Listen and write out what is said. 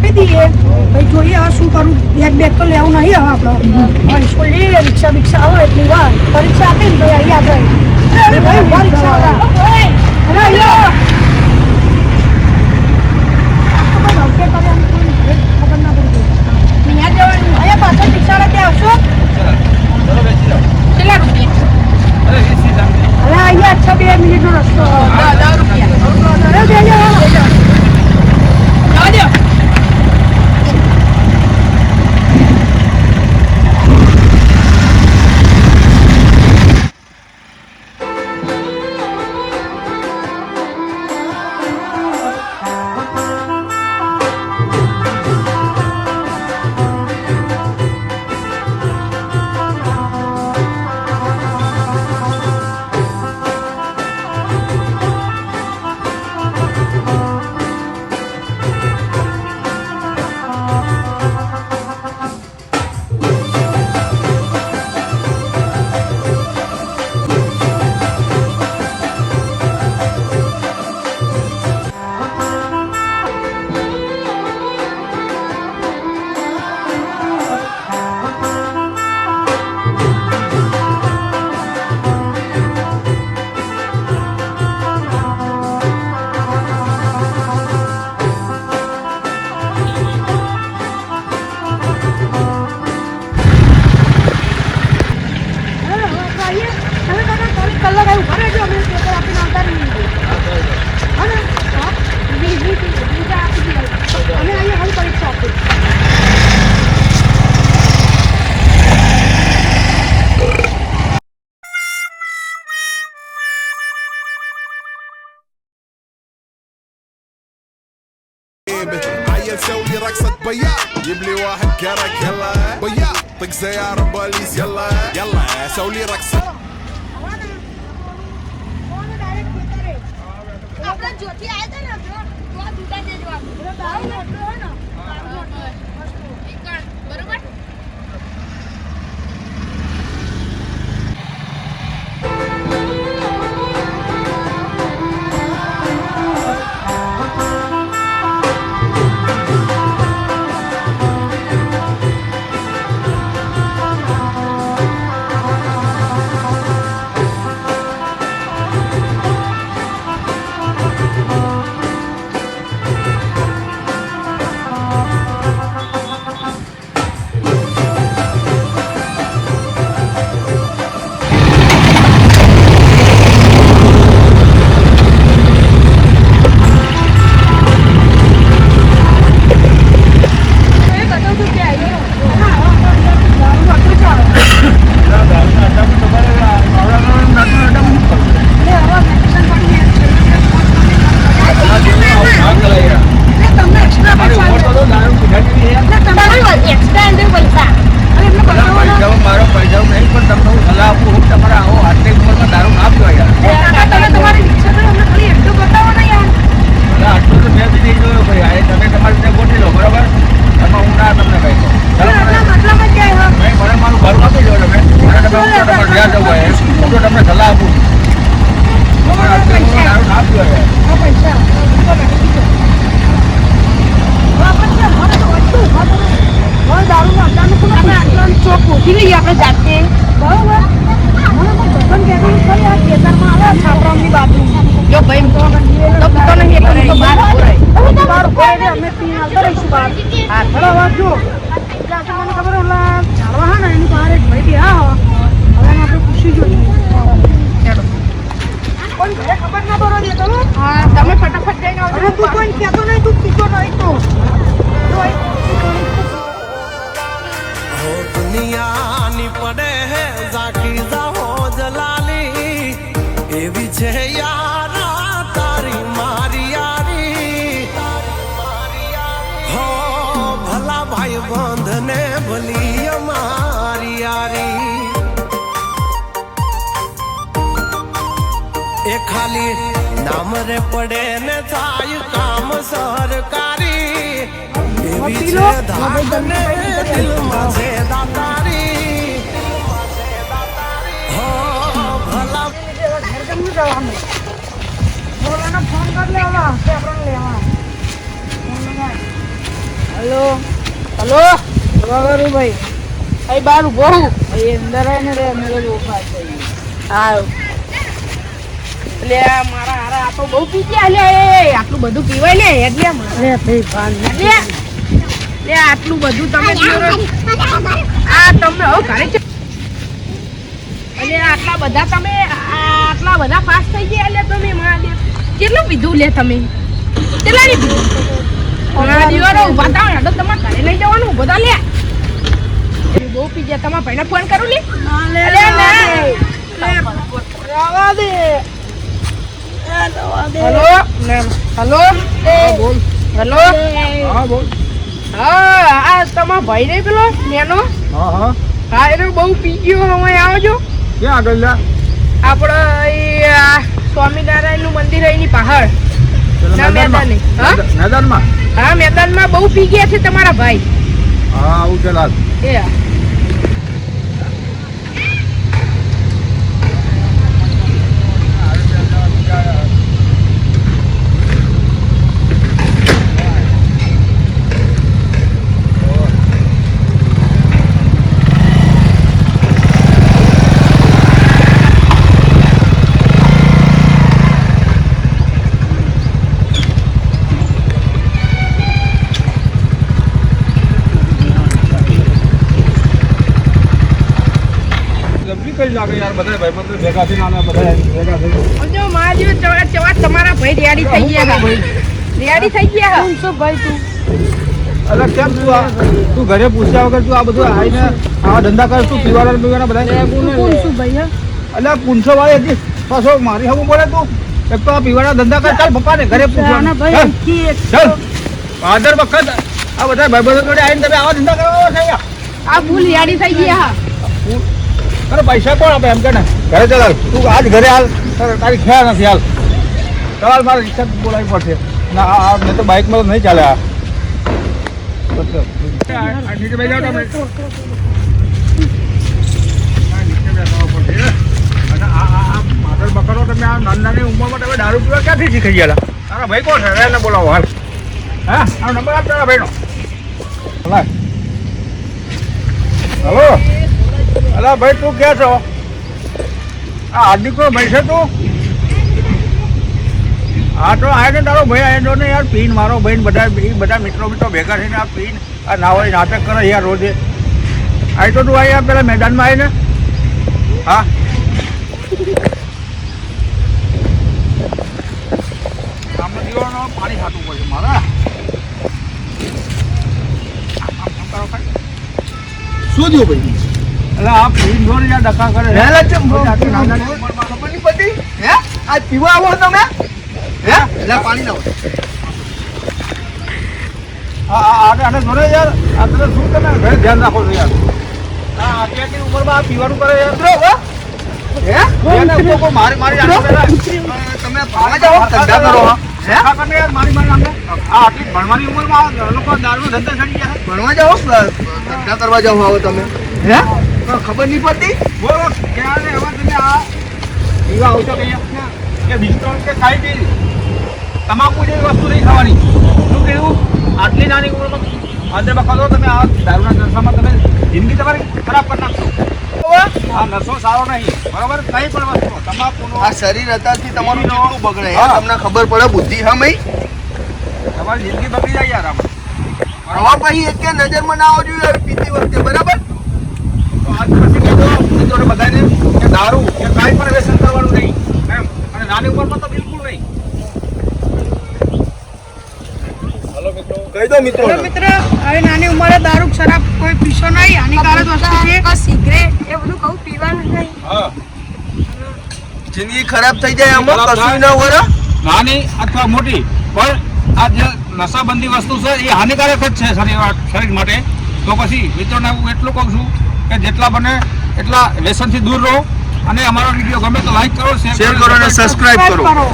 આપી દઈએ ભાઈ જોઈએ હવે શું કરું બેગ તો લેવું નહીં હવે આપણે સ્કૂલ જઈએ રિક્ષા બિક્ષા આવે એટલી વાર પરીક્ષા આપી ને ભાઈ અહીંયા આપણે ભાઈ ઉભા રિક્ષા વાળા ખબર ના પડી અહીંયા જવાનું અહીંયા પાછળ રિક્ષા ત્યાં આવશો કેટલા રૂપિયા અરે અહીંયા 6 મિનિટનો રસ્તો 10 રૂપિયા عيل سوي رقصة بيا جيب لي واحد كرك يلا بيا طق سيارة بوليس يلا يلا سوي رقصة આપણા જોથી આવ્યા હતા ને તો આ દુકાન જે જવાનું બરોબર ખાલી નામ રે પડે ને થાય કામ સરકારી એવી છે ધામને દિલમાં છે દાતારી હો ભલા ફોન કરી લેવા કે આપણે લેવા હલો વાવારું ભાઈ અહીં બાર ઉભો હું અહીં અંદર આવીને રે અમે લોકો ઉભા થઈ હા એટલે મારા હારા આ તો બહુ પી ગયા લે આટલું બધું પીવાય લે એટલે મારે ભાઈ ભાન લે આટલું બધું તમે પીવો આ તમને હવે ઘરે છે અને આટલા બધા ફાસ્ટ થઈ ગયા એટલે તમે મહાદેવ કેટલું પીધું લે તમે કેટલાની પીધું દિવાળો ઉભા થાવ ને તો તમારે ઘરે લઈ જવાનું બધા લે બહુ પી ગયા તમારા ભાઈને ફોન કરું લે રવા દે હેલો હેલો બોલ હેલો હા બોલ હા આ તમારા ભાઈ ને પેલો નેનો હા એને બહુ પી ગયો હવે આવજો ક્યાં આગળ લા આપણે સ્વામિનારાયણ નું મંદિર એની પહાડ મેદાનમાં હા મેદાનમાં બહુ પી ગયા છે તમારા ભાઈ હા આવું છે લાલ એ કઈ લાગે યાર બધા ભાઈ બંધ ભેગા થઈને આના બધા ભેગા થઈ જો માજી ચવા તમારા ભાઈ રેડી થઈ ગયા રેડી થઈ ગયા કોણ છો ભાઈ તું અરે કેમ તું ઘરે પૂછ્યા વગર તું આ બધું આવીને આવા ધંધા કરે તું પીવાના બધા કોણ છું ભાઈ એટલે પૂંછો વાળી હતી પાછો મારી હવું બોલે તું એક તો આ પીવાના ધંધા કર ચાલ પપ્પા ને ઘરે પૂછવાના ચાલ આદર વખત આ બધા ભાઈ બંધો જોડે આવીને તમે આવા ધંધા કરવા છે આ ભૂલ રેડી થઈ ગયા અરે પૈસા કોણ આપે એમ કે ને ઘરે ચાલ તું આજ ઘરે હાલ તારી ખ્યાલ નથી હાલ ચાલ મારે રિક્ષા બોલાવી પડશે ના મેં તો બાઇકમાં તો નહીં ચાલે આ નીચે બેસી જાઓ તમે અને આ માદર બકરો તમે આ નાની ઉંમરમાં તમે દારૂ પીવા ક્યાંથી શીખી ગયા તારા ભાઈ કોણ છે એને બોલાવો હાલ હા આ નંબર આપ તારા ભાઈનો હલો અલા ભાઈ તું ક્યાં છો આ હાર્દિકનો ભાઈ છે તું હા તો આ ને તારો ભાઈ આવેલો ને યાર પીન મારો ભાઈ બધા મિત્રો ભેગા થઈને આ પીન આ નાવાળી નાટક કરે યાર રોજે આવી તો તું અહીંયા પેલા મેદાનમાં આવીને હા આમાં દીવાનો પાણી ખાતું પડશે મારા શું થયું ભાઈ એટલે આ પીન જોડે જ્યાં ડખા કરે ખબર નહીં પડતી હે આ પીવા આવો તમે હે એટલે પાણી લાવો આને જોડે યાર આ તમે શું તમે ઘરે ધ્યાન રાખો છો યાર આ અત્યારની ઉંમરમાં આ પીવાનું કરે યાર મારી તમે પાવા જાઓ ધંધા કરો યાર મારી આટલી ભણવાની ઉંમરમાં લોકો દારૂનો ધંધા ચડી ગયા ભણવા જાઓ ધંધા કરવા જાઓ આવો તમે હે ખબર નહીં પડતી બોલો ક્યારે હવે તમે આ પીવા આવશો કે કે બિસ્ટોલ કે ખાઈ પી તમાકુ જેવી વસ્તુ નહીં ખાવાની શું કહેવું આટલી નાની ઉંમરમાં અંદર બખાડો તમે આ દારૂના નશામાં તમે જિંદગી તમારી ખરાબ કરી નાખશો આ નશો સારો નહીં બરાબર કઈ પણ વસ્તુ તમાકુનો આ શરીર અત્યારથી તમારું કેટલું બગડે તમને ખબર પડે બુદ્ધિ હા મઈ તમારી જિંદગી બગડી જાય યાર આમાં હવે પછી એક નજરમાં ના આવજો યાર પીતી વખતે બરાબર આજ પછી કીધો મિત્રોને બધાને કે દારૂ કે કાંઈ પણ વ્યસન કરવાનું નહીં એમ અને નાની ઉંમરમાં તો બિલકુલ નહીં હલો મિત્રો કહી દો મિત્રો મિત્ર હવે નાની ઉંમરે દારૂ શરાબ કોઈ પીશો નહીં હાનિકારક વસ્તુ છે સિગરેટ એ બધું કહું પીવાનું નહીં હા જિંદગી ખરાબ થઈ જાય આમાં કશું ના વરા નાની અથવા મોટી પણ આ જે નશાબંધી વસ્તુ છે એ હાનિકારક જ છે શરીર માટે તો પછી મિત્રોને હું એટલું કહું છું કે જેટલા બને એટલા વ્યસનથી દૂર રહો અને અમારો વિડીયો ગમે તો લાઈક કરો શેર કરો અને સબસ્ક્રાઇબ કરો